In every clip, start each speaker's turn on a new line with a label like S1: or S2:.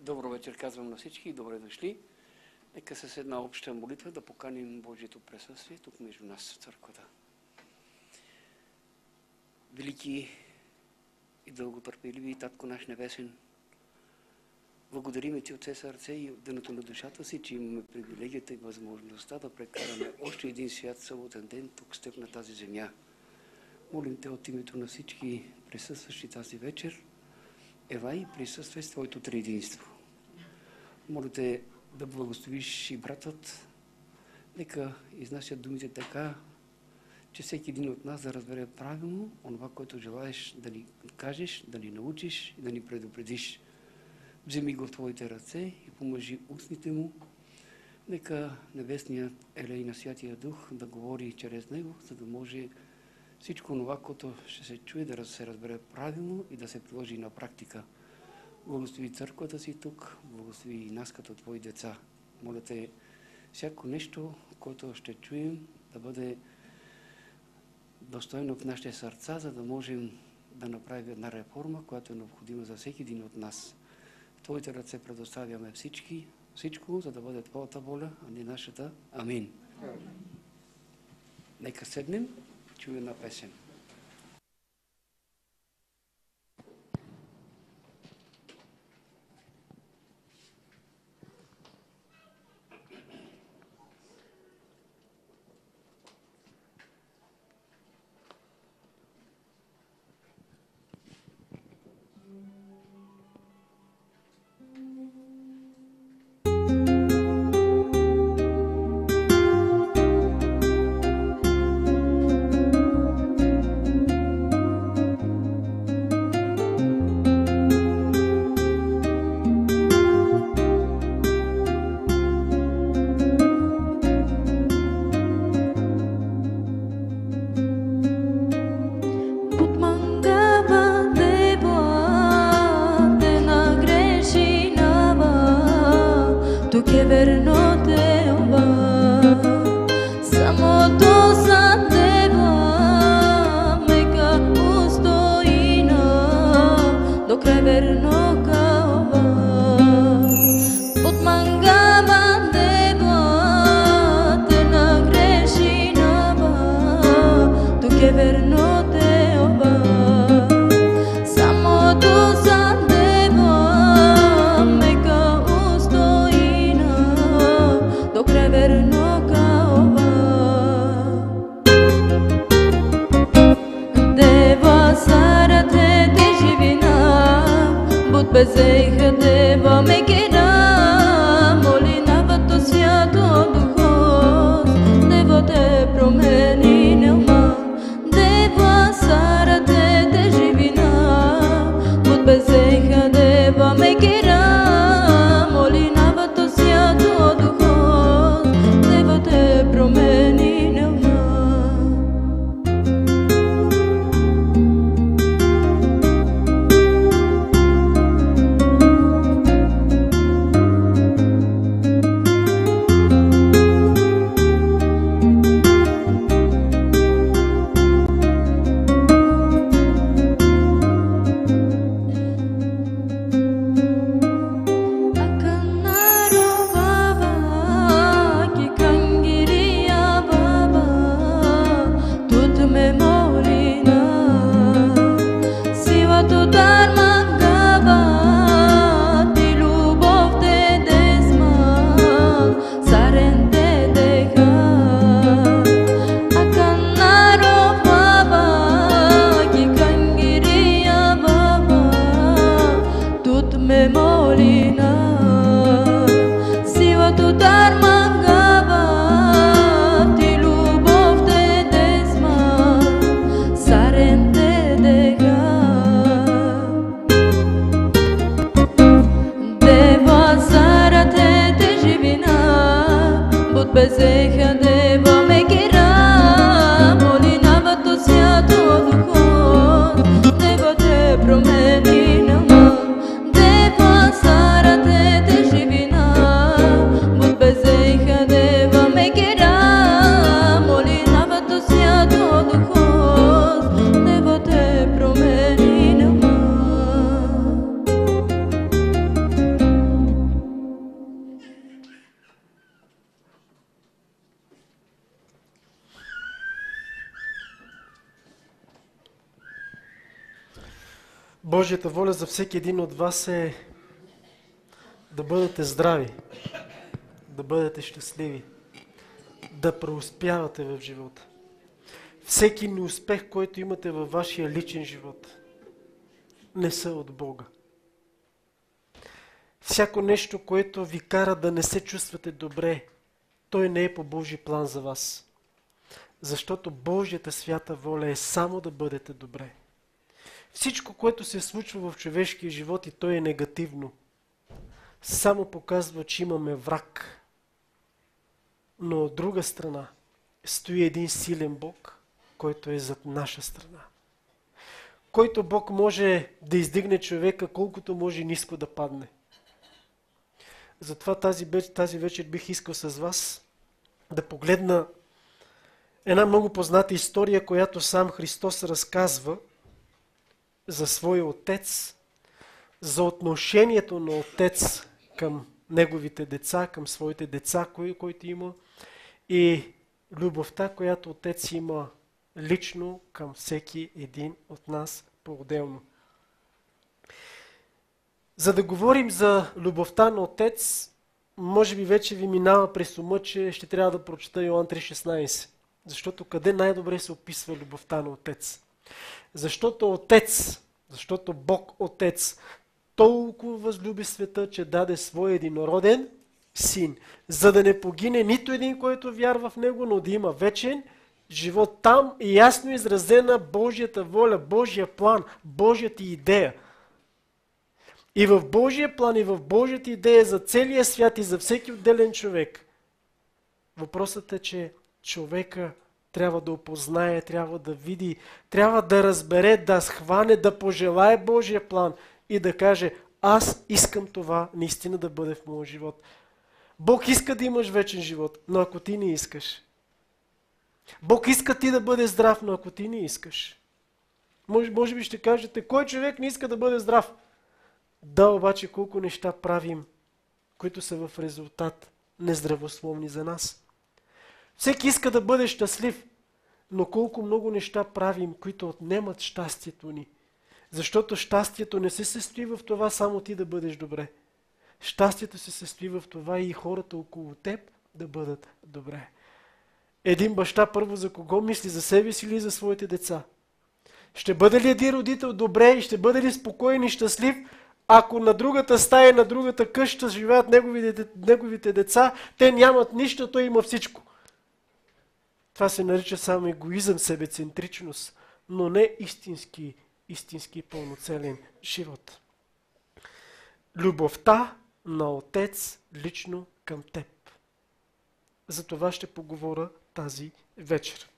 S1: Добър вечер казвам на всички и добре дошли. Нека с една обща молитва да поканим Божието присъствие тук между нас в църквата. Велики и дълготърпеливи Татко наш небесен, благодарим Ти от все сърце и от дъното на душата си, че имаме привилегията и възможността да прекараме още един свят съботен ден тук с Теб на тази земя. Молим Те от името на всички присъстващи тази вечер, елай присъствай с Твоето триединство. Моля Те да благословиш и братът, нека изнасят думите така, че всеки един от нас да разбере правилно онова, което желаеш да ни кажеш, да ни научиш и да ни предупредиш. Вземи го в Твоите ръце и помажи устните му. Нека Небесният елей на Святия Дух да говори чрез него, за да може всичко това, което ще се чуе, да се разбере правилно и да се приложи на практика. Благослови църквата си тук, благослови и нас като Твои деца. Моля Те, всяко нещо, което ще чуем, да бъде достойно в нашите сърца, за да можем да направим една реформа, която е необходима за всеки един от нас. В Твоите ръце предоставяме всичко, за да бъде Твоята воля, а не нашата. Амин. Нека седнем, чуем една песен.
S2: Божията воля за всеки един от вас е да бъдете здрави, да бъдете щастливи, да преуспявате в живота. Всеки неуспех, който имате във вашия личен живот, не са от Бога. Всяко нещо, което ви кара да не се чувствате добре, той не е по Божий план за вас. Защото Божията свята воля е само да бъдете добре. Всичко, което се случва в човешкия живот и то е негативно, само показва, че имаме враг. Но от друга страна стои един силен Бог, който е зад наша страна. Който Бог може да издигне човека колкото може ниско да падне. Затова тази вечер бих искал с вас да погледна една много позната история, която сам Христос разказва за своя отец, за отношението на отец към неговите деца, към своите деца, които има, и любовта, която отец има лично към всеки един от нас по-отделно. За да говорим за любовта на отец, може би вече ви минава през ума, че ще трябва да прочета Йоан 3,16. Защото къде най-добре се описва любовта на отец? Защото Бог Отец толкова възлюби света, че даде своя единороден син, за да не погине нито един, който вярва в него, но да има вечен живот. Там е ясно изразена Божията воля, Божия план, Божията идея. И в Божия план, и в Божията идея за целия свят и за всеки отделен човек, въпросът е, че човека трябва да опознае, трябва да види, трябва да разбере, да схване, да пожелае Божия план и да каже: аз искам това наистина да бъде в моя живот. Бог иска да имаш вечен живот, но ако ти не искаш. Бог иска ти да бъдеш здрав, но ако ти не искаш. Може би ще кажете: кой човек не иска да бъде здрав? Да, обаче колко неща правим, които са в резултат нездравословни за нас. Всеки иска да бъде щастлив, но колко много неща правим, които отнемат щастието ни. Защото щастието не се състои в това само ти да бъдеш добре. Щастието се състои в това и хората около теб да бъдат добре. Един баща първо за кого мисли? За себе си или за своите деца? Ще бъде ли един родител добре и ще бъде ли спокоен и щастлив, ако на другата стая, на другата къща живеят неговите деца, те нямат нищо, той има всичко. Това се нарича само егоизъм, себецентричност, но не истински пълноцелен живот. Любовта на Отец лично към теб. За това ще поговоря тази вечер.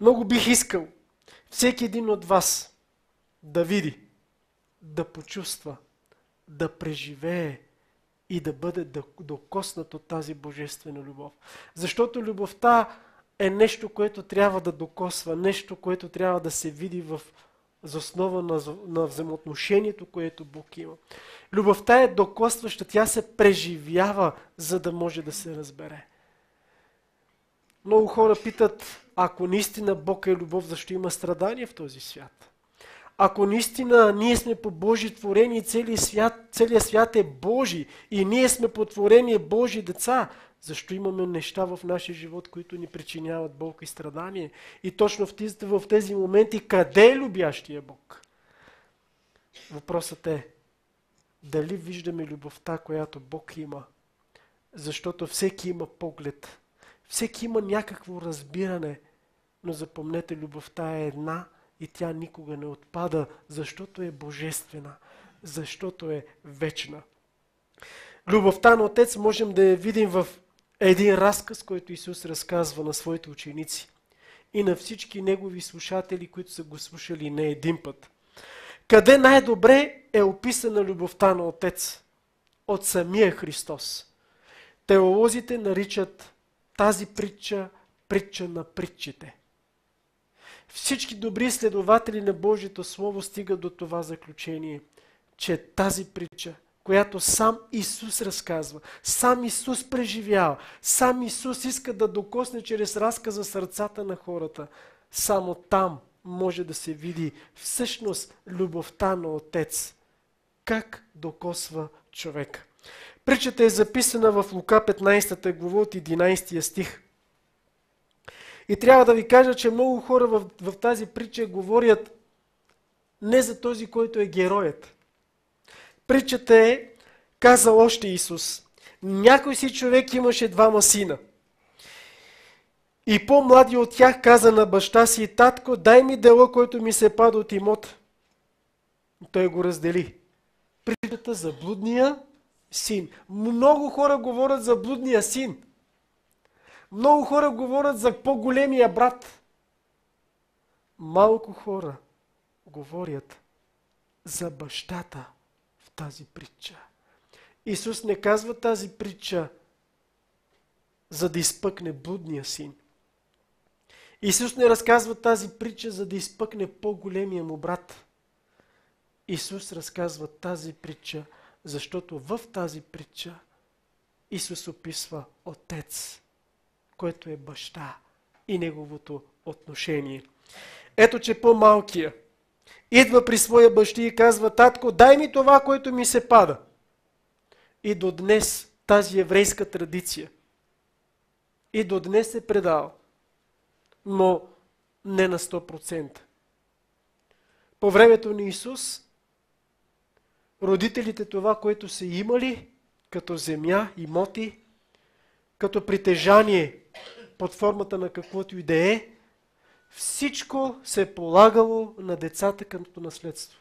S2: Много бих искал всеки един от вас да види, да почувства, да преживее и да бъде докоснат от тази божествена любов. Защото любовта е нещо, което трябва да докосва, нещо, което трябва да се види за основа на взаимоотношението, което Бог има. Любовта е докосваща, тя се преживява, за да може да се разбере. Много хора питат: ако наистина Бог е любов, защо има страдания в този свят? Ако наистина ние сме по Божие творение, целият свят е Божий и ние сме по творение Божии деца, защо имаме неща в нашия живот, които ни причиняват болка и страдание? И точно в тези моменти, къде е любящия Бог? Въпросът е: дали виждаме любовта, която Бог има? Защото всеки има поглед, всеки има някакво разбиране, но запомнете, любовта е една и тя никога не отпада, защото е божествена, защото е вечна. Любовта на Отец можем да я видим в един разказ, който Исус разказва на своите ученици и на всички негови слушатели, които са го слушали не един път. Къде най-добре е описана любовта на Отец? От самия Христос. Теолозите наричат тази притча притча на притчите. Всички добри следователи на Божието Слово стигат до това заключение, че тази притча, която сам Исус разказва, сам Исус преживява, сам Исус иска да докосне чрез разказа сърцата на хората, само там може да се види всъщност любовта на Отец. Как докосва човека. Притчата е записана в Лука 15 глава от 11 стих. И трябва да ви кажа, че много хора в тази притча говорят не за този, който е героят. Притчата е, казал още Исус, някой си човек имаше 2 сина. И по-млади от тях каза на баща си: татко, дай ми дела, който ми се пада от имота. Той го раздели. Притчата за блудния син. Много хора говорят за блудния син. Много хора говорят за по-големия брат. Малко хора говорят за бащата в тази притча. Исус не казва тази притча, за да изпъкне блудния син. Исус не разказва тази притча, за да изпъкне по-големия му брат. Исус разказва тази притча, защото в тази притча Исус описва Отец, който е баща, и неговото отношение. Ето, че по-малкия идва при своя баща и казва: татко, дай ми това, което ми се пада. И до днес тази еврейска традиция и до днес се предава, но не на 100%. По времето на Исус, родителите това, което са имали, като земя, имоти, като притежание под формата на каквото и да е, всичко се е полагало на децата като наследство.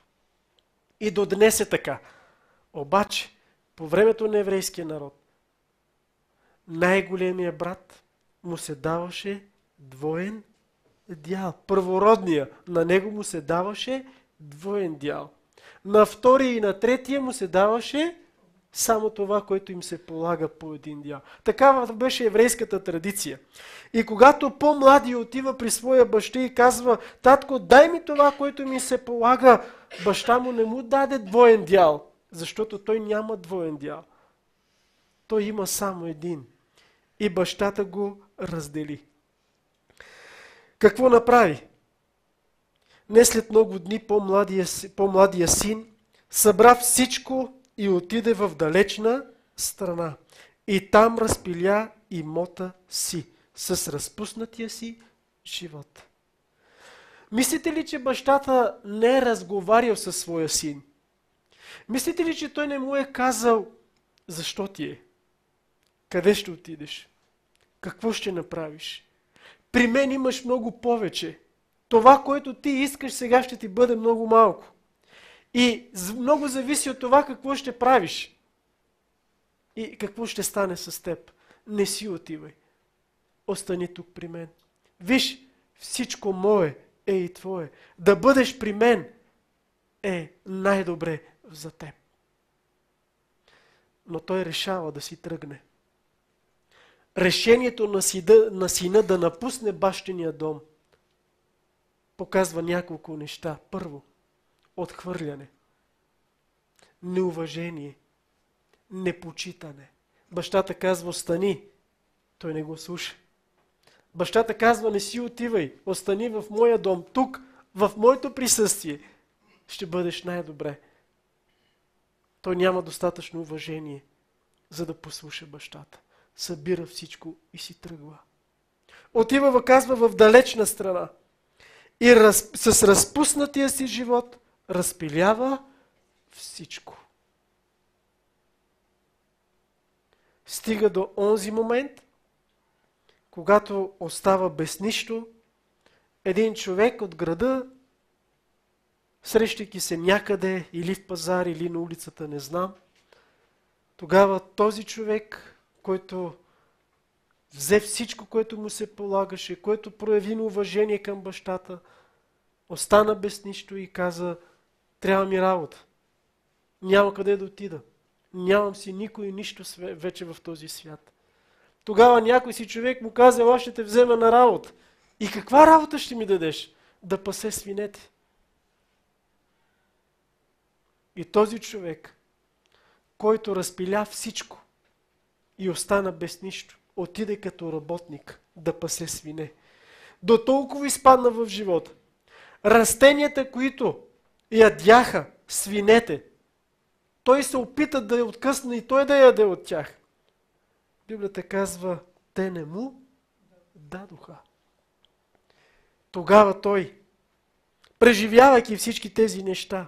S2: И до днес е така. Обаче, по времето на еврейския народ, най-големия брат му се даваше двоен дял. Първородния, на него му се даваше двоен дял. На втория и на третия му се даваше само това, което им се полага по един дял. Такава беше еврейската традиция. И когато по-млади отива при своя баща и казва: татко, дай ми това, което ми се полага, баща му не му даде двоен дял, защото той няма двоен дял. Той има само един. И бащата го раздели. Какво направи? Не след много дни по-младия син събра всичко и отиде в далечна страна. И там разпиля имота си с разпуснатия си живот. Мислите ли, че бащата не е разговарял със своя син? Мислите ли, че той не му е казал: защо ти е? Къде ще отидеш? Какво ще направиш? При мен имаш много повече. Това, което ти искаш, сега ще ти бъде много малко. И много зависи от това какво ще правиш. И какво ще стане с теб. Не си отивай. Остани тук при мен. Виж, всичко мое е и твое. Да бъдеш при мен е най-добре за теб. Но той решава да си тръгне. Решението на сина да напусне бащиния дом показва няколко неща. Първо, отхвърляне, неуважение, непочитане. Бащата казва: остани. Той не го слуша. Бащата казва: не си отивай, остани в моя дом, тук, в моето присъствие. Ще бъдеш най-добре. Той няма достатъчно уважение, за да послуша бащата. Събира всичко и си тръгва. Отива, казва, в далечна страна. И с разпуснатия си живот разпилява всичко. Стига до онзи момент, когато остава без нищо, един човек от града, срещайки се някъде, или в пазар, или на улицата, не знам, тогава този човек, който взе всичко, което му се полагаше, който прояви уважение към бащата, остана без нищо и каза: трябва ми работа. Няма къде да отида. Нямам си никой нищо вече в този свят. Тогава някой си човек му каза: аз ще те взема на работа. И каква работа ще ми дадеш? Да пасе свинете. И този човек, който разпиля всичко и остана без нищо, отиде като работник да пасе свине. До толкова изпадна в живота. растенията, които ядяха свинете, той се опита да я откъсне и той да яде от тях. Библията казва, те не му дадоха. Тогава той, преживявайки всички тези неща,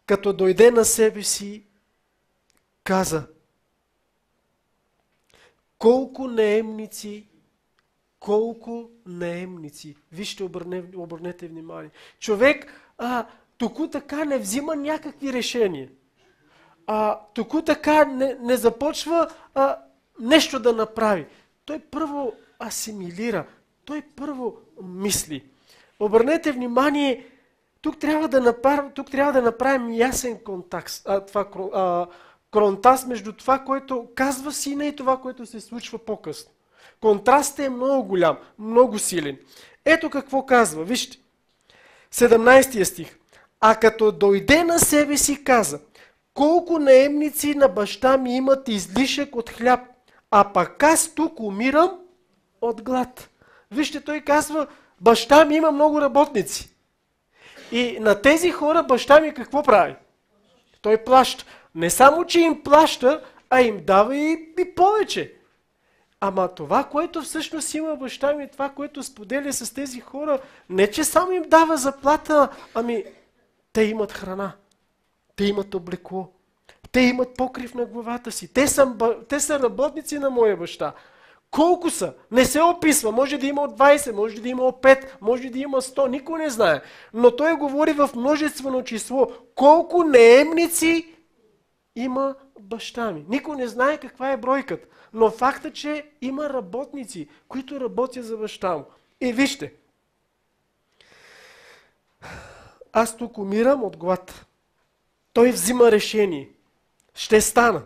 S2: като дойде на себе си, каза, колко неемници. Вижте, обърнете внимание. Човек току така не взима някакви решения. Току така не започва нещо да направи. Той първо асимилира. Той първо мисли. Обърнете внимание, тук трябва да направим ясен контраст между това, което казва сина и това, което се случва по-късно. Контрастът е много голям, много силен. Ето какво казва, вижте. 17 стих. А като дойде на себе си, каза, колко наемници на баща ми имат излишък от хляб, а пък аз тук умирам от глад. Вижте, той казва, баща ми има много работници. И на тези хора баща ми какво прави? Той плаща. Не само, че им плаща, а им дава и повече. Ама това, което всъщност има баща ми, това, което споделя с тези хора, не че само им дава заплата, ами те имат храна, те имат облекло, те имат покрив на главата си, те са работници на моя баща. Колко са? Не се описва. Може да има от 20, може да има от 5, може да има 100, никой не знае. Но той говори в множествено число. Колко неемници има баща ми. Никой не знае каква е бройката. Но факта, че има работници, които работят за баща му. И вижте. Аз тук умирам от глад. Той взима решение. Ще стана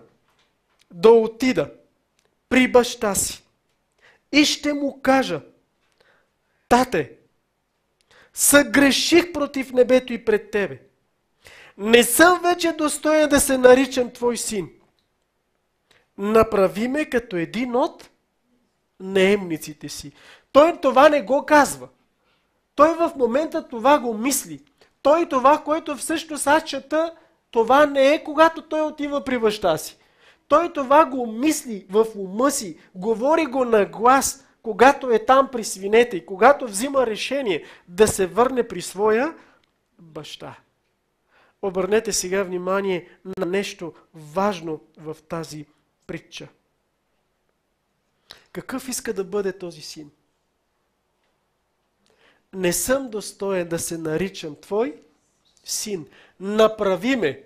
S2: да отида при баща си. И ще му кажа, тате, съгреших против небето и пред тебе. Не съм вече достоен да се наричам твой син. Направи ме като един от неемниците си. Той това не го казва. Той в момента това го мисли. Той това, което всъщност аз чета, това не е когато той отива при баща си. Той това го мисли в ума си, говори го на глас, когато е там при свинете и когато взима решение да се върне при своя баща. Обърнете сега внимание на нещо важно в тази притча. Какъв иска да бъде този син? Не съм достоен да се наричам твой син. Направи ме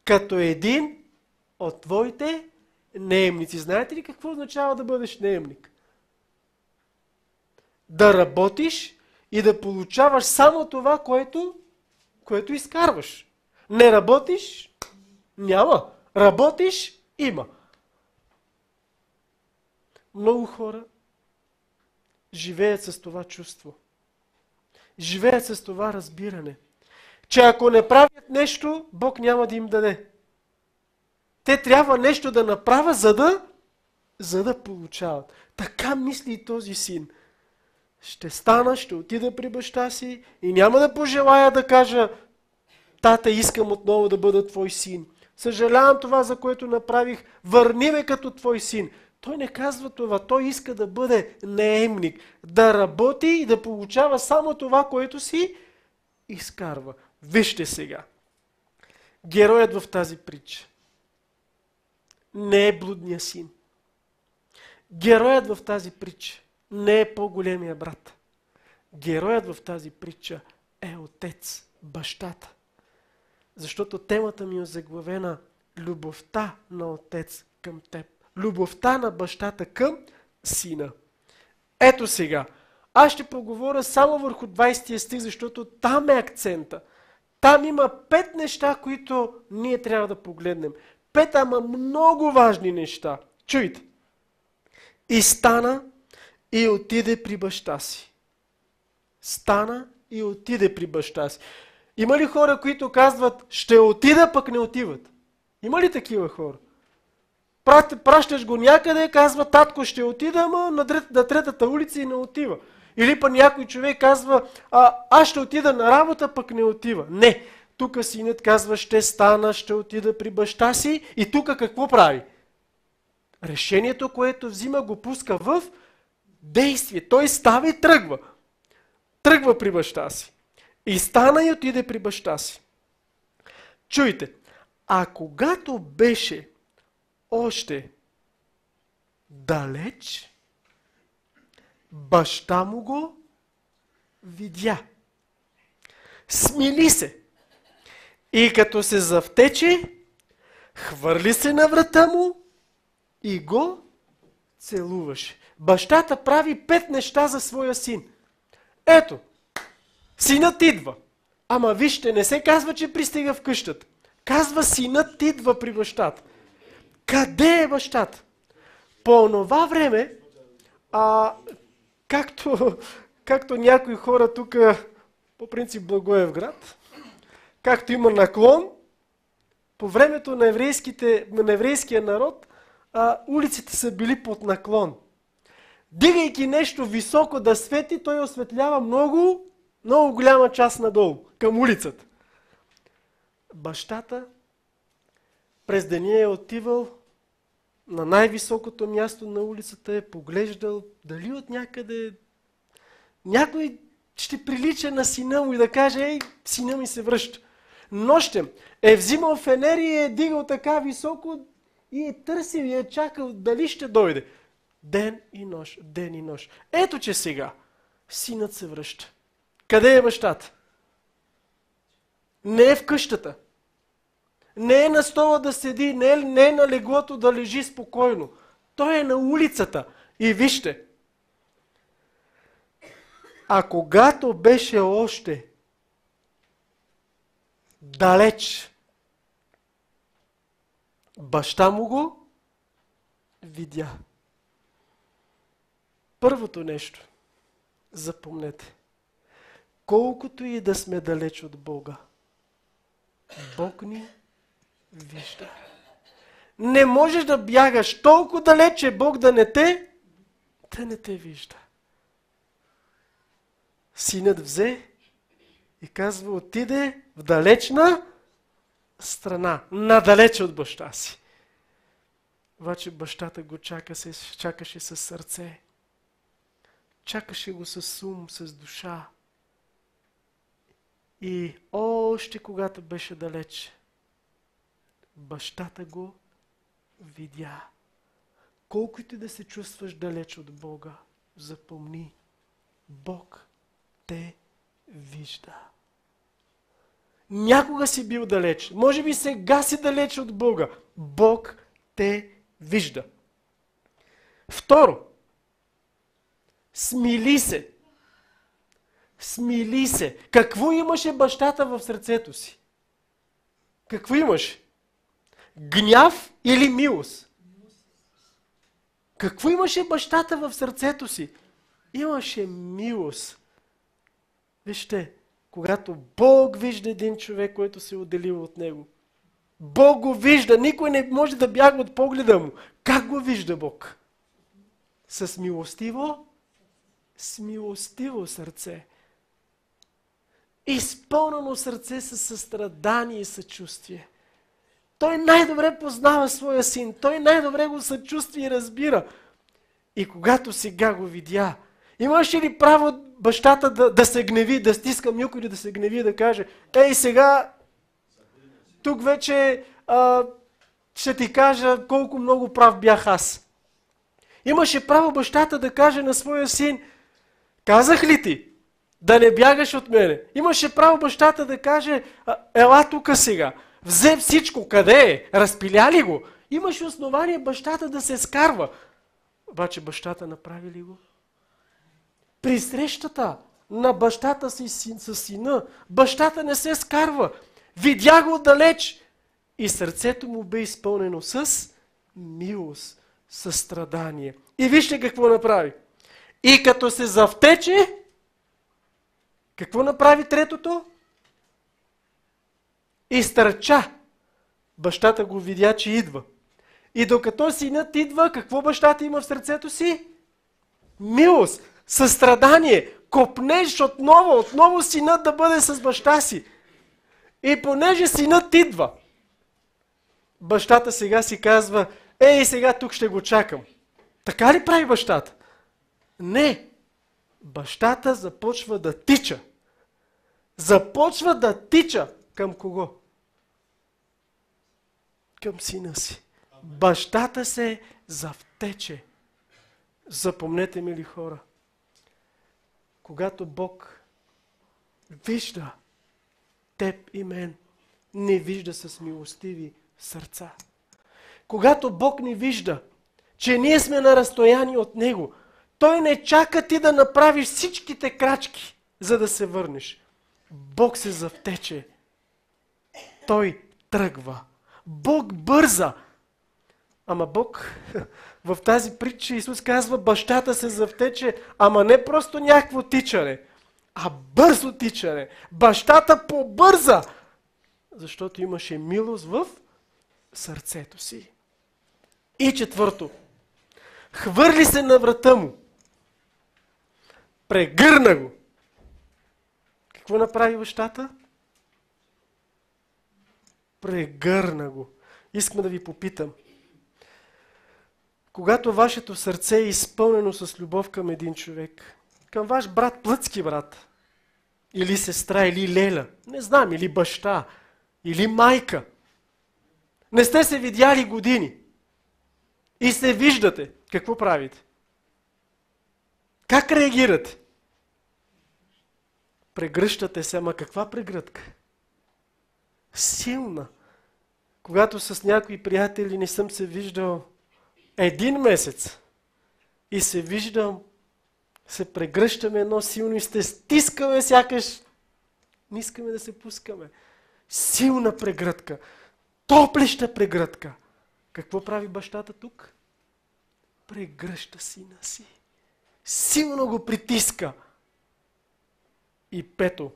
S2: като един от твоите наемници. Знаете ли какво означава да бъдеш наемник? Да работиш и да получаваш само това, което изкарваш. Не работиш? Няма. Работиш? Има. Много хора живеят с това чувство. Живеят с това разбиране, че ако не правят нещо, Бог няма да им даде. Те трябва нещо да направят, за да получават. Така мисли и този син. Ще стана, ще отида при баща си и няма да пожелая да кажа, тата, искам отново да бъда твой син. Съжалявам това, за което направих, върни ме като твой син. Той не казва това, той иска да бъде наемник, да работи и да получава само това, което си изкарва. Вижте сега. Героят в тази притча не е блудния син. Героят в тази притча не е по-големия брат. Героят в тази притча е отец, бащата. Защото темата ми е заглавена любовта на отец към теб. Любовта на бащата към сина. Ето сега. Аз ще поговоря само върху 20 стих, защото там е акцента. Там има 5 неща, които ние трябва да погледнем. 5, ама много важни неща. Чуйте. И стана и отиде при баща си. Стана и отиде при баща си. Има ли хора, които казват, ще отида, пък не отиват? Има ли такива хора? Пращаш го някъде, казва, татко ще отида, ама на третата улица и не отива. Или па някой човек казва, аз ще отида на работа, пък не отива. Не, тук синът казва, ще стана, ще отида при баща си и тук какво прави? Решението, което взима, го пуска в действие. Той става и тръгва. Тръгва при баща си. И стана и отиде при баща си. Чуйте, а когато беше още далеч, баща му го видя. Смили се. И като се завтече, хвърли се на врата му и го целуваше. Бащата прави 5 неща за своя син. Ето, синът идва. Ама вижте, не се казва, че пристига в къщата. Казва, синът идва при бащата. Къде е бащата? По онова време, както някои хора тук, по принцип Благоевград, както има наклон, по времето на еврейския народ, улиците са били под наклон. Дигайки нещо високо да свети, той осветлява много голяма част надолу, към улицата. Бащата през деня е отивал на най-високото място на улицата, е поглеждал дали от някъде някой ще прилича на сина му и да каже, ей, сина ми се връща. Нощем е взимал фенер и е дигал така високо и е търсил и е чакал дали ще дойде. Ден и нощ. Ето, че сега синът се връща. Къде е бащата? Не е в къщата. Не е на стола да седи, не е на леглото да лежи спокойно. Той е на улицата. И вижте, а когато беше още далеч, баща му го видя. Първото нещо, запомнете, колкото и да сме далеч от Бога, Бог ни вижда. Не можеш да бягаш толкова далече, Бог да не те вижда. Синът взе и казва, отиде в далечна страна, надалече от баща си. Обаче бащата го чакаше със сърце. Чакаше го с ум, с душа. И още когато беше далеч, бащата го видя. Колкото и да се чувстваш далеч от Бога, запомни, Бог те вижда. Някога си бил далеч, може би сега си далеч от Бога. Бог те вижда. Второ, смили се. Смили се. Какво имаше бащата в сърцето си? Какво имаше? Гняв или милост? Какво имаше бащата в сърцето си? Имаше милост. Вижте, когато Бог вижда един човек, който се е отделил от него, Бог го вижда, никой не може да бяга от погледа му. Как го вижда Бог? С милостиво сърце. Изпълнено сърце със състрадание и съчувствие. Той най-добре познава своя син, той най-добре го съчувства и разбира. И когато сега го видя, имаше ли право бащата да се гневи, да стиска мюко или да се гневи, да каже, ей сега, тук вече ще ти кажа колко много прав бях аз. Имаше право бащата да каже на своя син, казах ли ти да не бягаш от мене? Имаше право бащата да каже, ела тук сега, взе всичко, къде е? Разпиля ли го? Имаше основание бащата да се скарва. Обаче бащата направи ли го? При срещата на бащата си с сина, бащата не се скарва. Видя го отдалеч и сърцето му бе изпълнено с милост, със страдание. И вижте какво направи. И като се завтече, какво направи третото? Изтърча. Бащата го видя, че идва. И докато синът идва, какво бащата има в сърцето си? Милост. състрадание, копнеш отново синът да бъде с баща си. И понеже синът идва, бащата сега си казва, ей, сега тук ще го чакам. Така ли прави бащата? Не. Бащата започва да тича. Започва да тича към кого? Към сина си. Бащата се завтече. Запомнете, мили хора, когато Бог вижда теб и мен, не вижда с милостиви сърца. Когато Бог ни вижда, че ние сме на разстояние от Него, Той не чака ти да направиш всичките крачки, за да се върнеш. Бог се завтече. Той тръгва. Бог бърза. Ама Бог, в тази притча Исус казва, бащата се завтече, ама не просто някакво тичане, а бързо тичане. Бащата побърза, защото имаше милост в сърцето си. И четвърто, хвърли се на врата му, прегърна го. Какво направи бащата? Прегърна го. Искам да ви попитам. Когато вашето сърце е изпълнено с любов към един човек, към ваш брат, плътски брат, или сестра, или леля, не знам, или баща, или майка, не сте се видяли години и се виждате, какво правите? Как реагирате? Прегръщате се, ама каква прегръдка? Силна. Когато с някои приятели не съм се виждал 1 месец и се виждам, се прегръщаме едно силно и се стискаме, сякаш не искаме да се пускаме. Силна прегръдка. Топлеща прегръдка. Какво прави бащата тук? Прегръща сина си. Силно го притиска. И 5.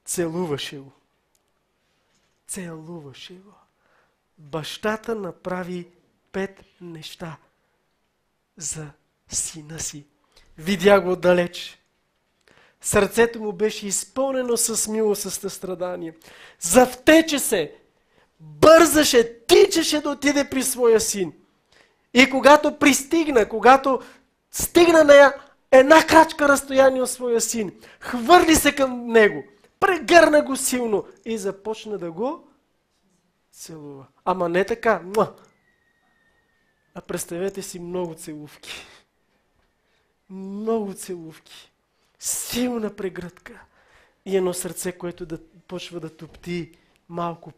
S2: Целуваше го. Целуваше го. Бащата направи 5 неща за сина си. Видя го отдалеч. Сърцето му беше изпълнено с милост, с състрадание. Завтече се, бързаше, тичаше да отиде при своя син. И когато пристигна, когато стигна на една крачка разстояние от своя син, хвърли се към него, прегърна го силно и започна да го целува. Ама не така. А представете си много целувки. Много целувки. Силна прегръдка. И едно сърце, което да почва да топти малко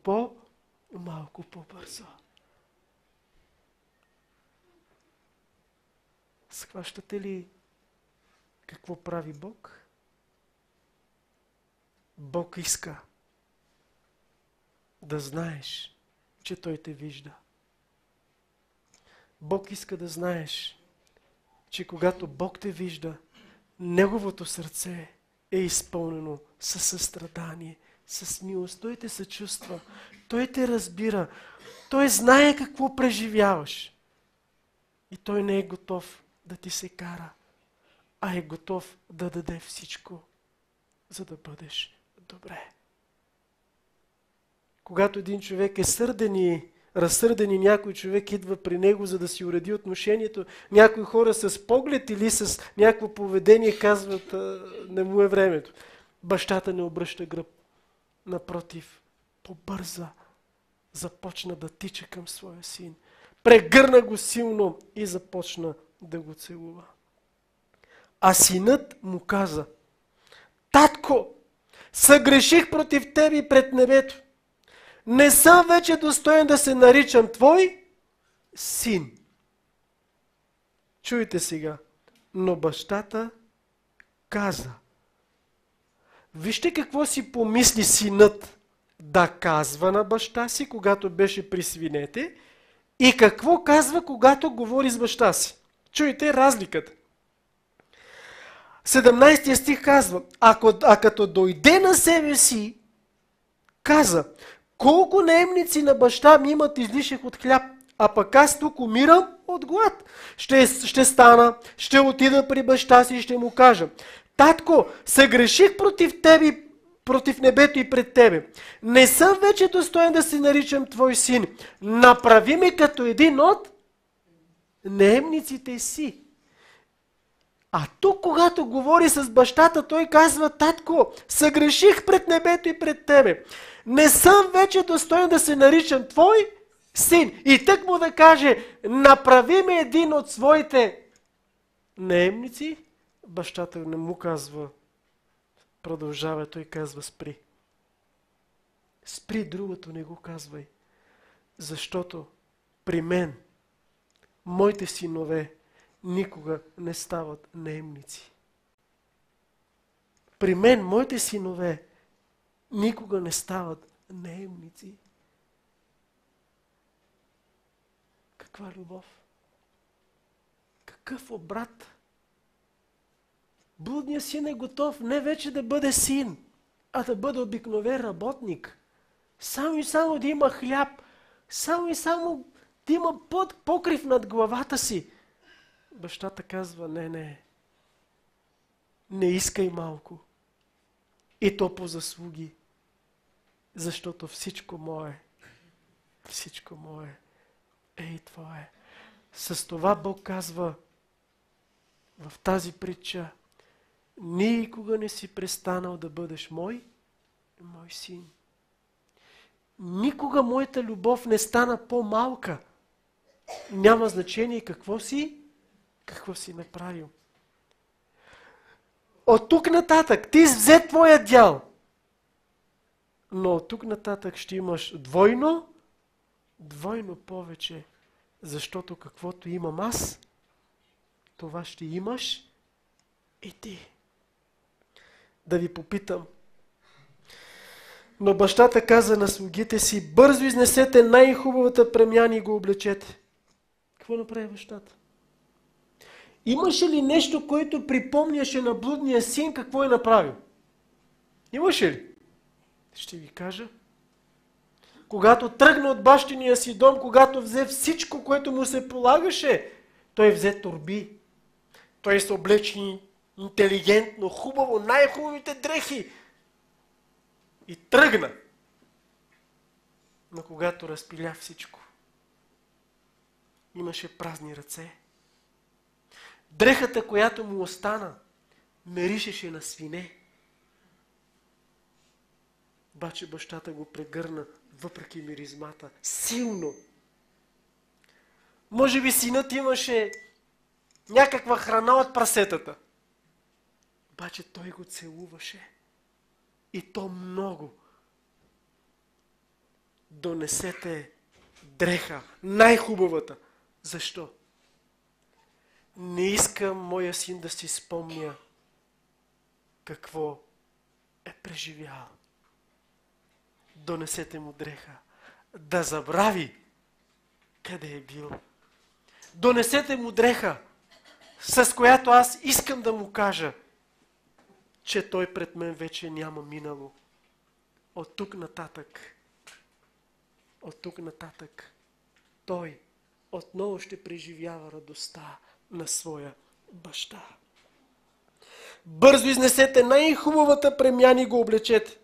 S2: по-бързо. Схващате ли какво прави Бог? Бог иска да знаеш, че Той те вижда. Бог иска да знаеш, че когато Бог те вижда, Неговото сърце е изпълнено със състрадание, с милост. Той те съчувства, Той те разбира, Той знае какво преживяваш. И Той не е готов да ти се кара, а е готов да даде всичко, за да бъдеш добре. Когато един човек е сърден и разсърден и някой човек идва при него, за да си уреди отношението, някои хора с поглед или с някакво поведение казват, не му е времето. Бащата не обръща гръб. Напротив, побърза, започна да тича към своя син. Прегърна го силно и започна да го целува. А синът му каза, татко, съгреших против тебе и пред небето. Не съм вече достоен да се наричам твой син. Чуйте сега. Но бащата каза. Вижте какво си помисли синът да казва на баща си, когато беше при свинете, и какво казва, когато говори с баща си. Чуйте разликата. 17 стих казва, а като дойде на себе си, каза, колко наемници на баща ми имат излишък от хляб, а пък аз тук умирам от глад. Ще стана, ще отида при баща си и ще му кажа: татко, съгреших против тебе, против небето и пред тебе. Не съм вече достоен да се наричам твой син. Направи ме като един от наемниците си. А тук, когато говори с бащата, той казва: татко, съгреших пред небето и пред тебе. Не съм вече достоен да се наричам твой син. И тък му да каже: направи ме един от своите наемници. Бащата не му казва: продължава, той казва: спри. Спри, другото не го казвай. Защото при мен моите синове никога не стават наемници. При мен моите синове никога не стават наемници. Каква любов! Какъв обрат! Блудният син е готов не вече да бъде син, а да бъде обикновен работник. Само и само да има хляб, само и само да има покрив над главата си. Бащата казва: не искай малко. И то по заслуги. Защото всичко мое е и твое. С това Бог казва в тази притча: никога не си престанал да бъдеш мой син. Никога моята любов не стана по-малка. Няма значение какво си направил. От тук нататък ти взе твоя дял. Но от тук нататък ще имаш двойно повече. Защото каквото имам аз, това ще имаш и ти. Да ви попитам. Но бащата каза на слугите си: бързо изнесете най-хубавата премяна и го облечете. Какво направи бащата? Имаше ли нещо, което припомняше на блудния син какво е направил? Имаше ли? Ще ви кажа. Когато тръгна от бащиния си дом, когато взе всичко, което му се полагаше, той взе торби. Той се облечи интелигентно, хубаво, най-хубавите дрехи. И тръгна. Но когато разпиля всичко, имаше празни ръце. Дрехата, която му остана, миришеше на свине. Обаче бащата го прегърна, въпреки миризмата, силно. Може би синът имаше някаква храна от прасетата. Обаче той го целуваше. И то много. Донесете дреха, най-хубавата. Защо? Не искам моя син да си спомня какво е преживял. Донесете му дреха. Да забрави къде е бил. Донесете му дреха, с която аз искам да му кажа, че той пред мен вече няма минало. От тук нататък, той отново ще преживява радостта на своя баща. Бързо изнесете най-хубавата премяна и го облечете.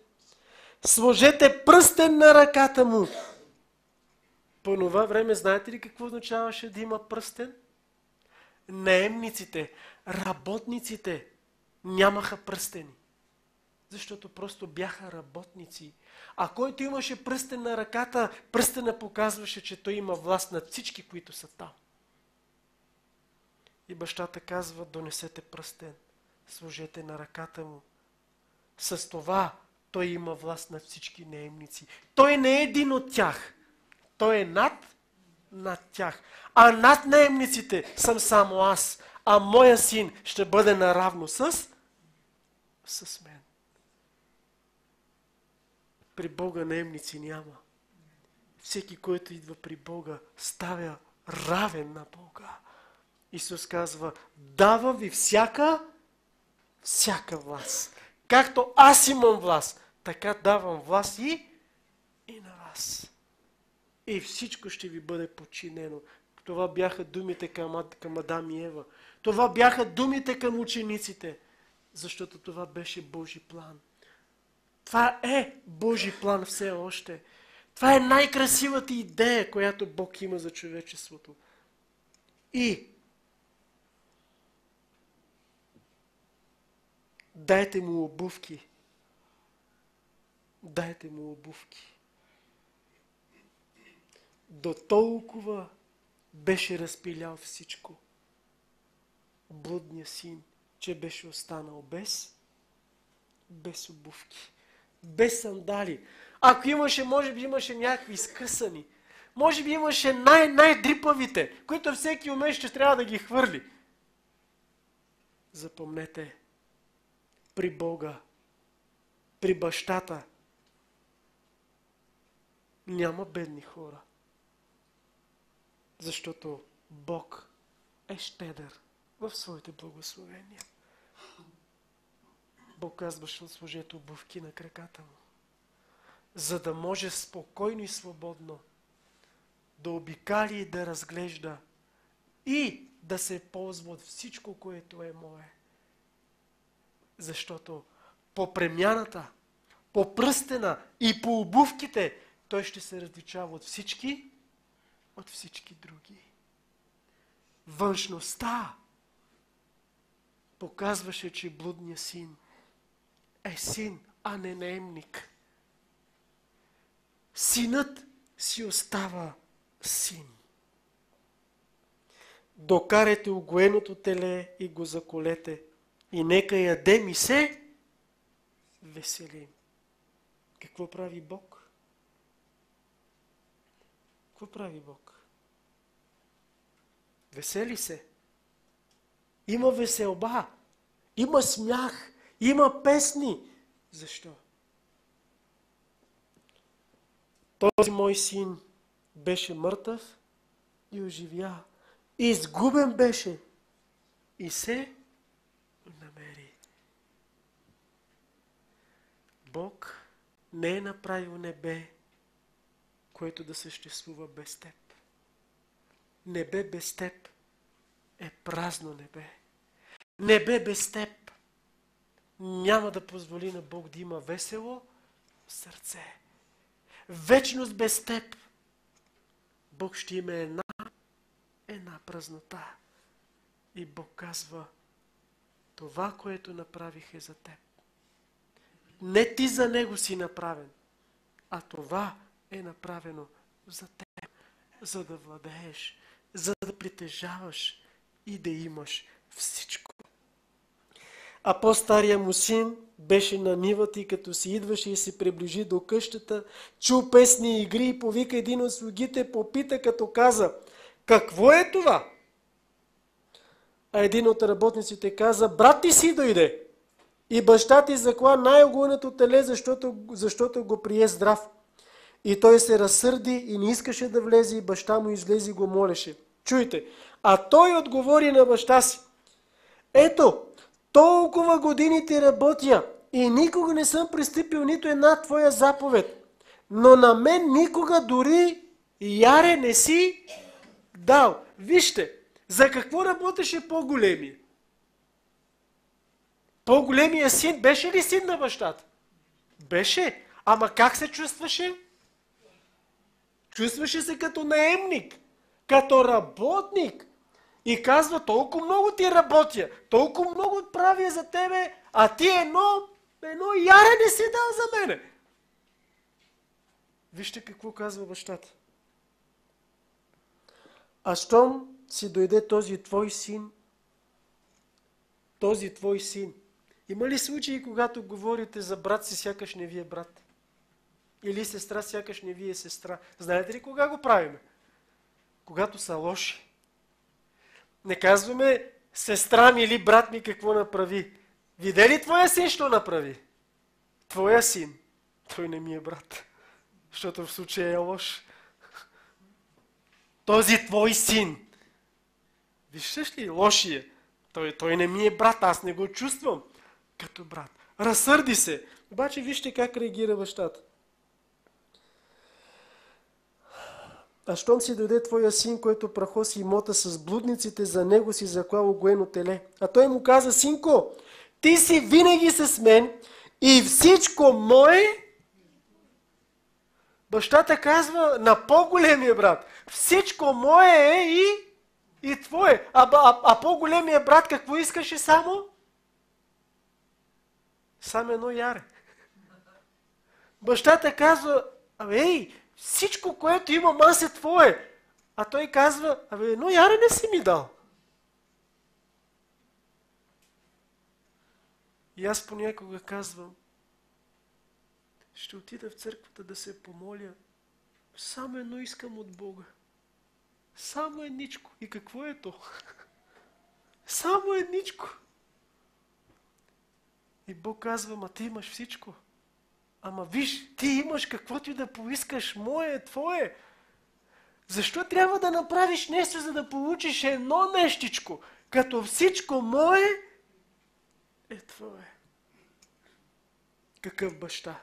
S2: Сложете пръстен на ръката му. По това време знаете ли какво означаваше да има пръстен? Наемниците, работниците нямаха пръстени. Защото просто бяха работници. А който имаше пръстен на ръката, пръстена показваше, че той има власт над всички, които са там. И бащата казва: донесете пръстен, сложете на ръката му. С това той има власт над всички наемници. Той не е един от тях. Той е над тях. А над наемниците съм само аз. А моя син ще бъде наравно с мен. При Бога наемници няма. Всеки, който идва при Бога, става равен на Бога. Исус казва: дава ви всяка власт. Както аз имам власт, така давам власт и на вас. И всичко ще ви бъде подчинено. Това бяха думите към Адам и Ева. Това бяха думите към учениците, защото това беше Божи план. Това е Божи план все още. Това е най-красивата идея, която Бог има за човечеството. И дайте му обувки. Дайте му обувки. До толкова беше разпилял всичко. Блудният син, че беше останал без обувки, без сандали. Ако имаше, може би имаше някакви изкъсани. Може би имаше най-дрипавите, които всеки умее, ще трябва да ги хвърли. Запомнете, при Бога, при бащата, няма бедни хора. Защото Бог е щедър в своите благословения. Бог казваше: сложете обувки на краката му, за да може спокойно и свободно да обикали и да разглежда и да се ползва от всичко, което е мое. Защото по премяната, по пръстена и по обувките той ще се различава от всички други. Външността показваше, че блудният син е син, а не наемник. Синът си остава син. Докарайте угоеното теле и го заколете, и нека ядем и се веселим. Какво прави Бог? Какво прави Бог? Весели се. Има веселба. Има смях. Има песни. Защо? Този мой син беше мъртъв и оживя. Изгубен беше и се намери. Бог не е направил небе, което да съществува без теб. Небе без теб е празно небе. Небе без теб няма да позволи на Бог да има весело сърце. Вечност без теб Бог ще има една празнота. И Бог казва: това, което направих, е за теб. Не ти за него си направен, а това е направено за теб, за да владееш, за да притежаваш и да имаш всичко. А по-стария му син беше на нивата и като си идваше и се приближи до къщата, чу песни и игри и повика един от слугите, попита като каза: какво е това? А един от работниците каза: брат ти си дойде и баща ти закла най-огойното теле, защото го прие здрав. И той се разсърди и не искаше да влезе, и баща му излезе и го молеше. Чуйте, а той отговори на баща си: ето, толкова години ти работя и никога не съм пристъпил нито една твоя заповед, но на мен никога дори яре не си дал. Вижте, за какво работеше по-големия? По-големия син беше ли син на бащата? Беше. Ама как се чувстваше? Чувстваше се като наемник, като работник. И казва: толкова много ти работя, толкова много правя за тебе, а ти едно яре не си дал за мене. Вижте какво казва бащата. А щом си дойде този твой син, има ли случаи, когато говорите за брат си, сякаш не ви е брат? Или сестра, сякаш не ви е сестра? Знаете ли кога го правиме? Когато са лоши. Не казваме: сестра ми или брат ми какво направи. Видя ли твоя син, що направи? Твоя син. Той не ми е брат. Защото в случая е лош. Този твой син. Виждаш ли, лошия. Той не ми е брат, аз не го чувствам като брат. Разсърди се. Обаче вижте как реагира бащата. А щом си дойде твоя син, който прахоси имота с блудниците, за него си заклал огоено теле. А той му каза: синко, ти си винаги с мен и всичко мое. Бащата казва на по-големия брат: всичко мое е и твое. А по-големия брат какво искаше само? Само едно яре. Бащата казва: ей, всичко, което имам аз е твое. А той казва: едно яре не си ми дал. И аз понякога казвам: ще отида в църквата да се помоля. Само едно искам от Бога. Само едничко. И какво е то? Само едничко. И Бог казва: ма ти имаш всичко. Ама виж, ти имаш каквото и да поискаш, мое е твое. Защо трябва да направиш нещо, за да получиш едно нещичко, като всичко мое е твое? Какъв баща?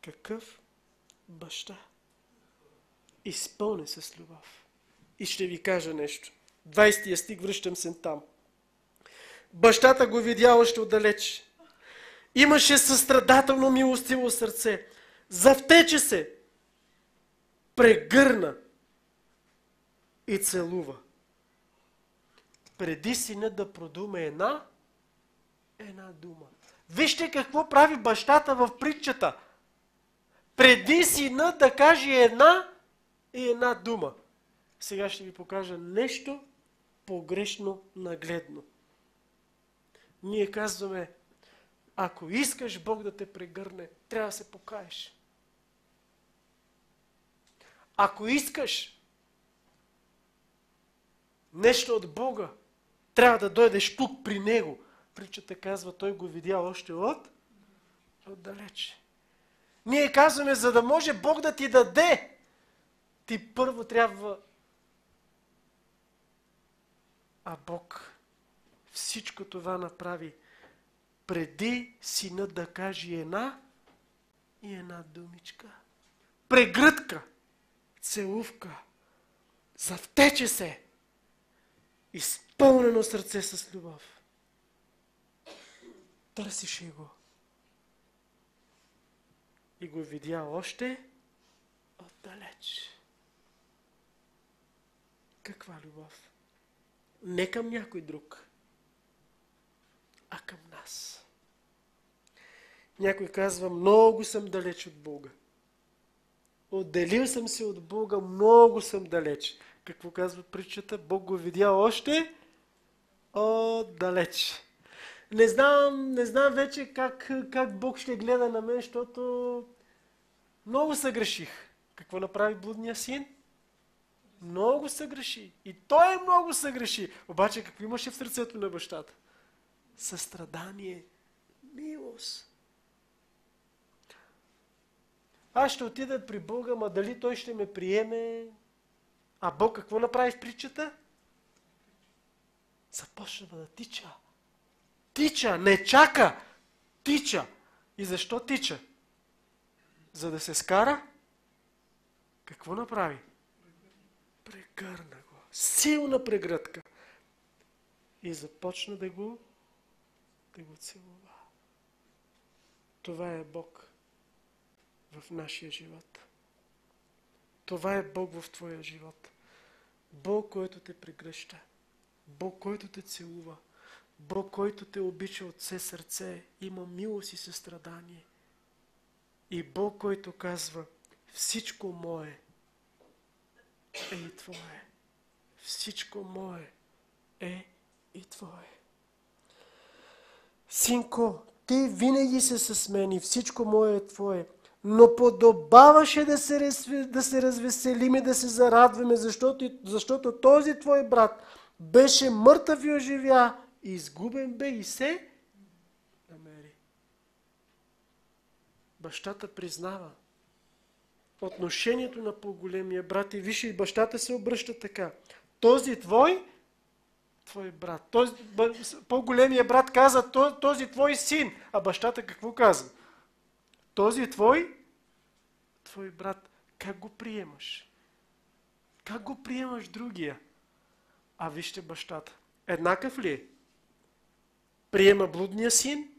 S2: Какъв баща? Изпълнен с любов. И ще ви кажа нещо. 20 стих, връщам се там. Бащата го видя още отдалеч. Имаше състрадателно милостиво сърце. Завтече се. Прегърна и целува. Преди сина да продуме една дума. Вижте какво прави бащата в притчата. Преди сина да каже една дума. Сега ще ви покажа нещо погрешно нагледно. Ние казваме: ако искаш Бог да те прегърне, трябва да се покаеш. Ако искаш нещо от Бога, трябва да дойдеш тук при Него. Притчата казва: той го видя още отдалече. Ние казваме: за да може Бог да ти даде, ти първо трябва. А Бог всичко това направи преди синът да каже една думичка. Прегръдка, целувка, завтече се, изпълнено сърце с любов. Търсише го. И го видя още отдалеч. Каква любов? Не към някой друг, а към нас. Някой казва: много съм далеч от Бога. Отделил съм се от Бога, много съм далеч. Какво казва притчата? Бог го видя още отдалеч. Не знам вече как Бог ще гледа на мен, защото много съгреших. Какво направи блудния син? Много съгреши. И той много съгреши. Обаче какво имаше в сърцето на бащата? Състрадание, милост. Аз ще отида при Бога, ма дали той ще ме приеме? А Бог какво направи в притчата? Започна да тича. Тича, не чака. Тича. И защо тича? За да се скара? Какво направи? Прегърна го. Силна прегръдка. И започна да го целува. Това е Бог в нашия живот. Това е Бог в твоя живот. Бог, който те прегръща. Бог, който те целува. Бог, който те обича от все сърце, има милост и състрадание. И Бог, който казва: всичко мое е и твое. Всичко мое е и твое. Синко, ти винаги си с мен и всичко мое е твое. Но подобаваше да се развеселим и да се зарадваме, защото този твой брат беше мъртъв и оживя, изгубен бе и се намери. Бащата признава отношението на по-големия брат и виж, и бащата се обръща така: този твой брат. По-големия брат каза: този твой син. А бащата какво казва? Този твой брат. Как го приемаш? Как го приемаш другия? А вижте бащата. Еднакъв ли е? Приема блудния син,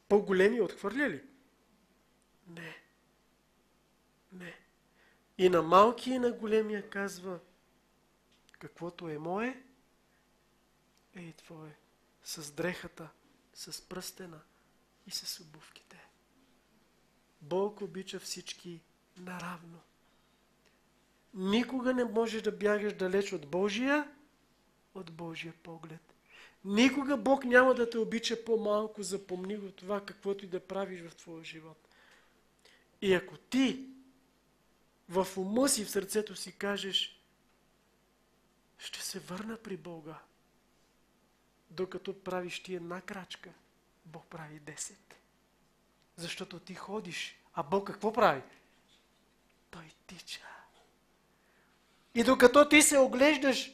S2: по-големи отхвърля ли? Не. Не. И на малкия и на големия казва, каквото е мое, е и твое. С дрехата, с пръстена и с обувките. Бог обича всички наравно. Никога не можеш да бягаш далеч от Божия поглед. Никога Бог няма да те обича по-малко, запомни го това, каквото и да правиш в твоя живот. И ако ти в ума си, в сърцето си кажеш, ще се върна при Бога, докато правиш ти една крачка, Бог прави 10. Защото ти ходиш, а Бог какво прави? Той тича. И докато ти се оглеждаш,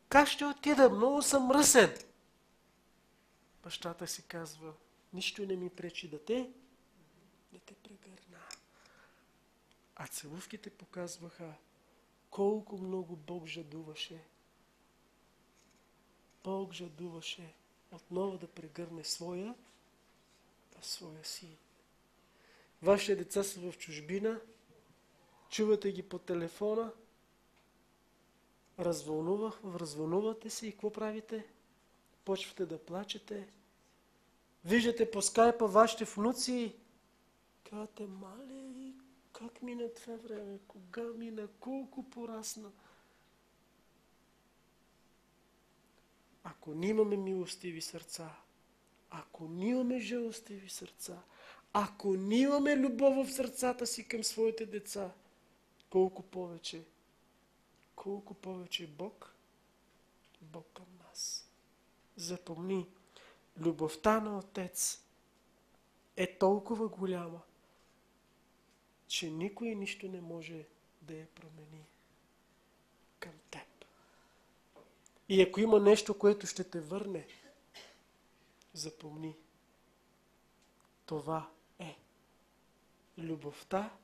S2: как ще отида? Много съм мръсен. Бащата си казва, нищо не ми пречи да те прегърна. А целувките показваха колко много Бог жадуваше. Бог жадуваше отново да прегърне своя син. Вашите деца са в чужбина, чувате ги по телефона, развълнувате се и какво правите? Почвате да плачете. Виждате по скайпа вашите внуци. Казвате, мале, как мина това време? Кога мина? Колко порасна? Ако нямаме милостиви сърца, ако нямаме жалостиви сърца, ако нямаме любов в сърцата си към своите деца, колко повече Бог към нас. Запомни, любовта на Отец е толкова голяма, че никой нищо не може да я промени към теб. И ако има нещо, което ще те върне, запомни, това е любовта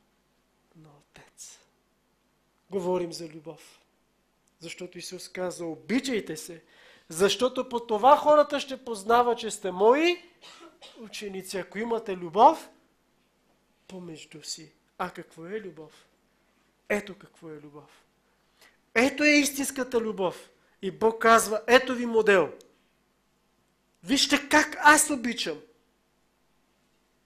S2: на Отец. Говорим за любов. Защото Исус каза, обичайте се, защото по това хората ще познават, че сте мои ученици, ако имате любов помежду си. А какво е любов? Ето какво е любов. Ето е истинската любов. И Бог казва, ето ви модел. Вижте как аз обичам.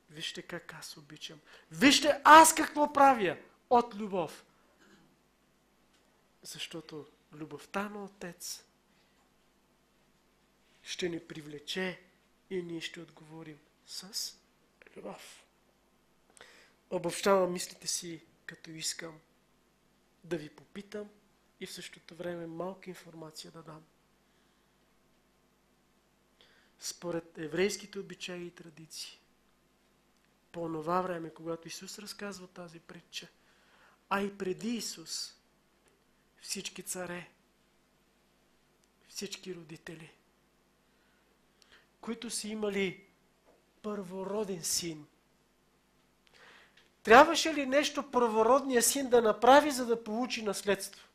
S2: Вижте как аз обичам. Вижте аз какво правя от любов. Защото любовта на Отец ще ни привлече и ние ще отговорим с любов. Обобщавам мислите си, като искам да ви попитам и в същото време малка информация да дам. Според еврейските обичаи и традиции, по онова време, когато Исус разказва тази притча, а и преди Исус, всички царе, всички родители, които са имали първороден син, трябваше ли нещо първородния син да направи, за да получи наследство?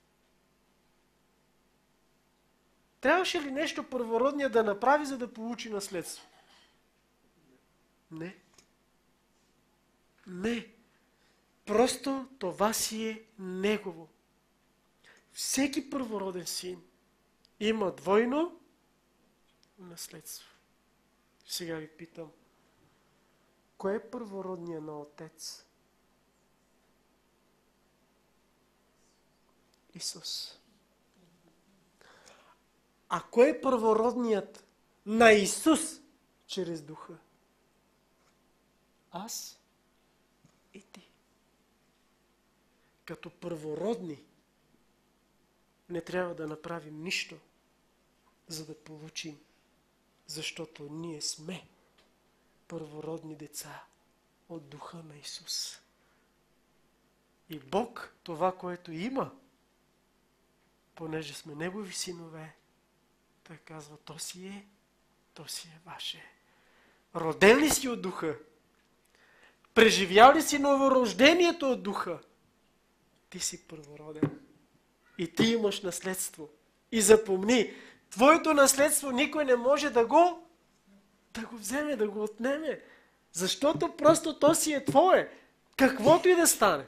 S2: Трябваше ли нещо първородния да направи, за да получи наследство? Не. Не. Просто това си е негово. Всеки първороден син има двойно наследство. Сега ви питам, кой е първородният на Отец? Исус. А кой е първородният на Исус чрез Духа? Аз и ти. Като първородни не трябва да направим нищо, за да получим, защото ние сме първородни деца от Духа на Исус. И Бог, това, което има, понеже сме Негови синове, Той казва, то си е ваше. Роден ли си от Духа? Преживял ли си новорождението от Духа? Ти си първороден. И ти имаш наследство. И запомни, твоето наследство никой не може да го вземе, да го отнеме. Защото просто то си е твое. Каквото и да стане.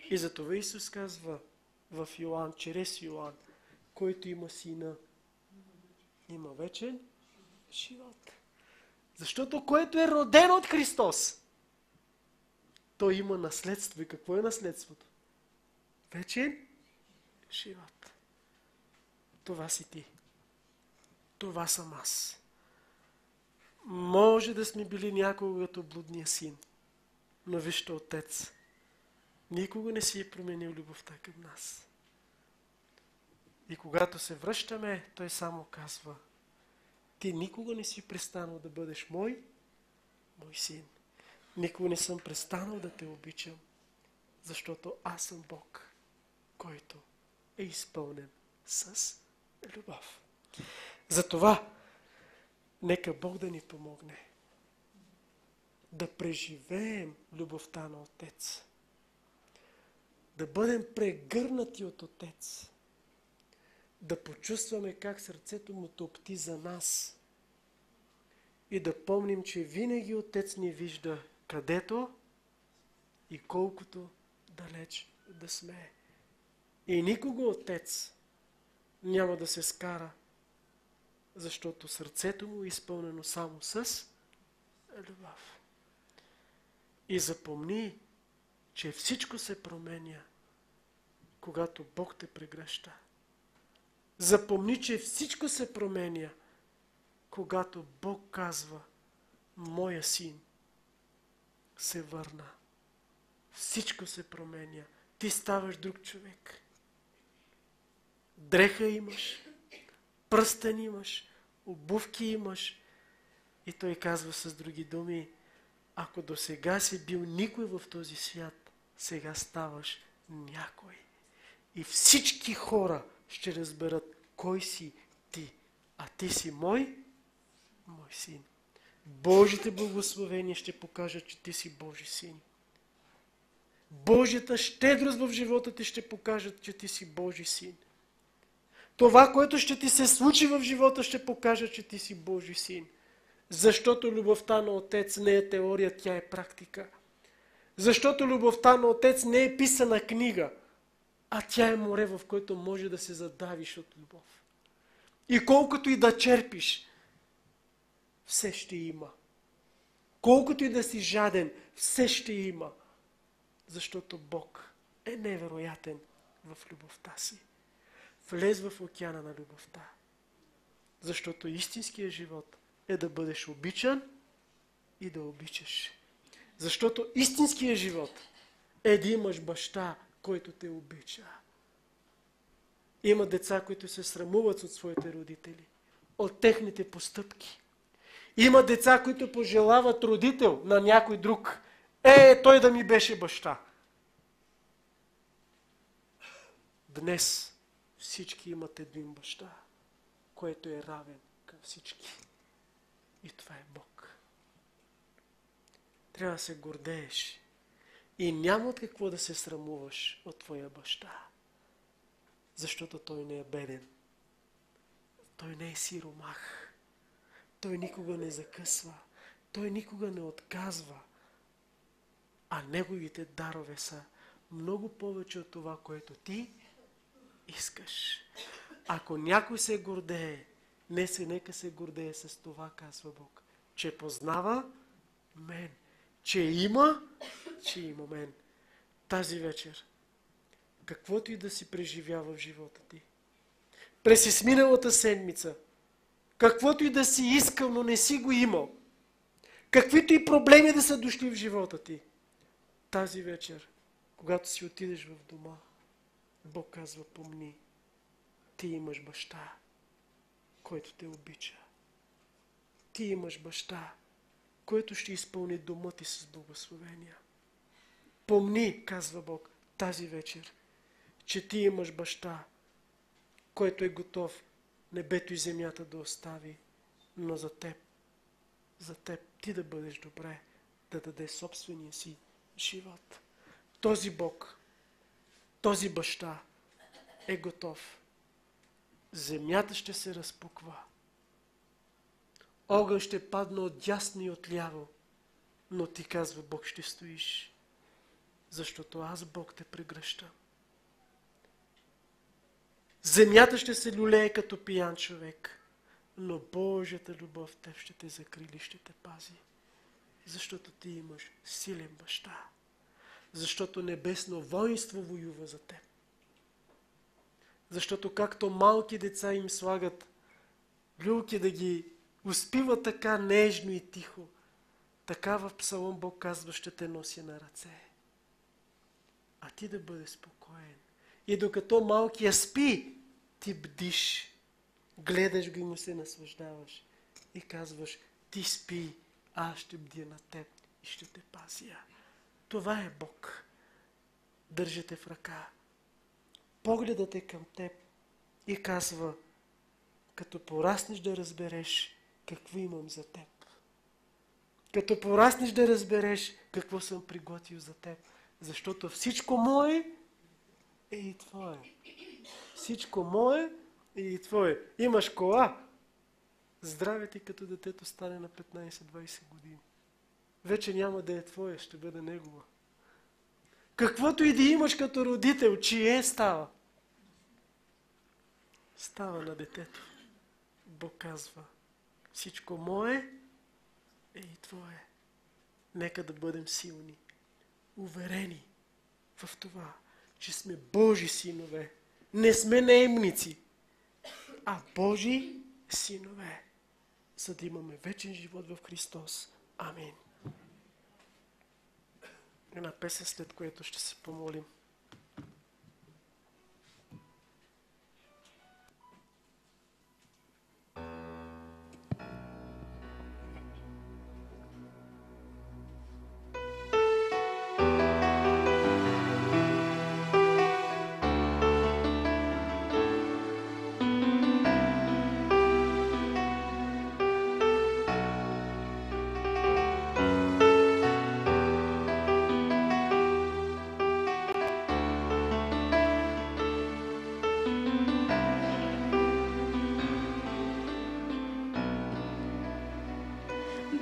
S2: И затова Исус казва в Йоан, чрез Йоан, който има сина, има вечен живот. Защото който е роден от Христос, той има наследство. И какво е наследството? Вечен живот. Това си ти. Това съм аз. Може да сме били някога като блудния син, но вижте, Отец никога не си е променил любовта към нас. И когато се връщаме, той само казва: ти никога не си престанал да бъдеш мой син. Никога не съм престанал да те обичам, защото аз съм Бог, който е изпълнен с любов. Затова нека Бог да ни помогне да преживеем любовта на Отец, да бъдем прегърнати от Отец, да почувстваме как сърцето му топти за нас и да помним, че винаги Отец ни вижда където и колкото далеч да сме. И никога Отец няма да се скара, защото сърцето му е изпълнено само с любов. И запомни, че всичко се променя, когато Бог те прегръща. Запомни, че всичко се променя, когато Бог казва: моя син се върна. Всичко се променя. Ти ставаш друг човек. Дреха имаш, пръстен имаш, обувки имаш. И той казва с други думи: ако до сега си бил никой в този свят, сега ставаш някой. И всички хора ще разберат кой си ти. А ти си мой син. Божите благословения ще покажат, че ти си Божи син. Божията щедрост в живота ти ще покажат, че ти си Божи син. Това, което ще ти се случи в живота, ще покаже, че ти си Божи син. Защото любовта на Отец не е теория, тя е практика. Защото любовта на Отец не е писана книга, а тя е море, в което може да се задавиш от любов. И колкото и да черпиш, все ще има. Колкото и да си жаден, все ще има. Защото Бог е невероятен в любовта си. Влез в океана на любовта. Защото истинският живот е да бъдеш обичан и да обичаш. Защото истинският живот е да имаш баща, който те обича. Има деца, които се срамуват от своите родители, от техните постъпки. Има деца, които пожелават родител на някой друг. Той да ми беше баща. Днес всички имат един баща, който е равен към всички. И това е Бог. Трябва да се гордееш. И няма от какво да се срамуваш от твоя баща. Защото той не е беден. Той не е сиромах. Той никога не закъсва. Той никога не отказва. А неговите дарове са много повече от това, което ти искаш. Ако някой се гордее, нека се гордее с това, казва Бог, че познава мен, че има мен. Тази вечер, каквото и да си преживява в живота ти, през изминалата седмица, каквото и да си искал, но не си го имал, каквито и проблеми да са дошли в живота ти, тази вечер, когато си отидеш в дома, Бог казва: помни, ти имаш баща, който те обича. Ти имаш баща, който ще изпълни дома ти с благословения. Помни, казва Бог, тази вечер, че ти имаш баща, който е готов небето и земята да остави, но за теб ти да бъдеш добре, да даде собствения си живот. Този Бог, този баща е готов. Земята ще се разпуква. Огън ще падне от дясно и от ляво. Но ти, казва Бог, ще стоиш. Защото аз, Бог, те прегръщам. Земята ще се люлее като пиян човек. Но Божията любов в теб ще те закрили, ще те пази. Защото ти имаш силен баща. Защото небесно воинство воюва за теб. Защото както малки деца им слагат люлки да ги успива така нежно и тихо, така в Псалом Бог казва, ще те носи на ръце. А ти да бъдеш спокоен. И докато малкия спи, ти бдиш, гледаш го и му се наслаждаваш. И казваш, ти спи, аз ще бдя на теб и ще те пазя. Това е Бог. Държите в ръка. Погледът е към теб и казва, като пораснеш да разбереш какво имам за теб. Като пораснеш да разбереш какво съм приготвил за теб. Защото всичко мое е и твое. Всичко мое е и твое. Имаш кола. Здраве ти като детето стане на 15-20 години. Вече няма да е твое, ще бъде негова. Каквото и да имаш като родител, чие става? Става на детето. Бог казва, всичко мое е и твое. Нека да бъдем силни, уверени в това, че сме Божи синове. Не сме наемници, а Божи синове, за да имаме вечен живот в Христос. Амин. Една песен, след което ще се помолим.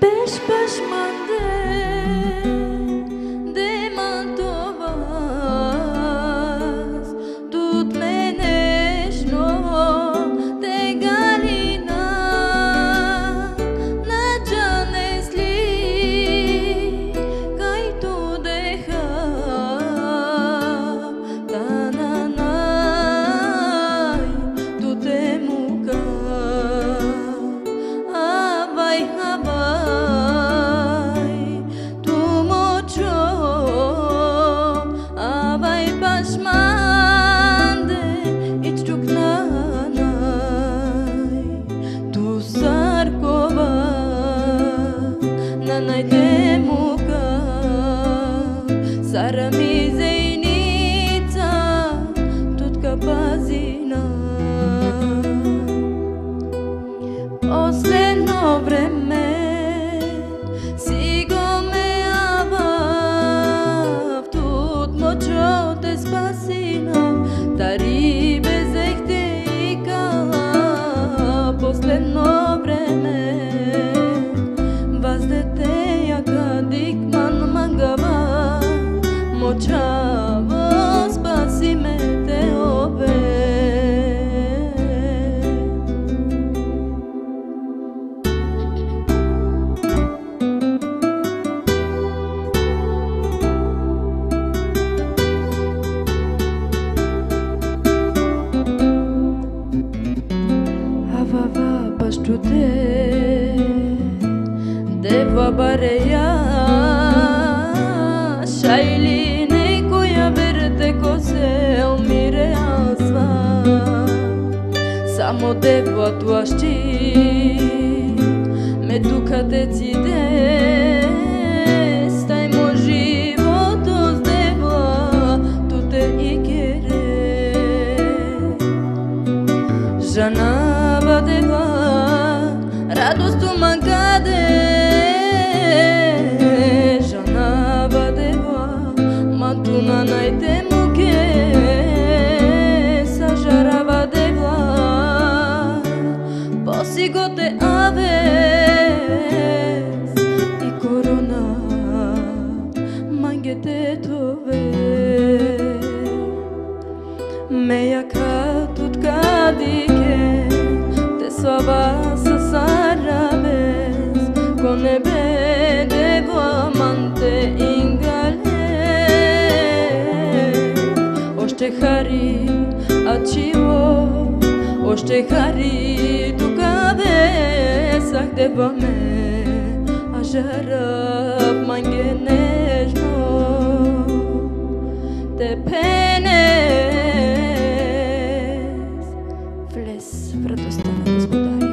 S3: Beş başmande de mantovas tut menešno te galina na džanesli kaj tu deha tananaj tu te muka abai habai tu mocho abai pasmande ichtuk nanai tu sarkova nanai te muka sarami zeinica tut kapazina Последно време sigo me avav tut mocho te spasina tari bezehte ikala Последно време vazdete yakadik man mangava mochavo spasi me te ove Avava paštute Deva bareja Šajli nekoja verte ko se umire azva Samo deva tuašći Me tuka decide Stajmo životo s deva Tu te i kere Žana vadeva Radostu mankade Žana vadeva Mantuna najte muke Sa хари, ачио, още хари, тук-де сахдеваме, а жарав мангенежно, те пенес, влез в радостта на Господаря.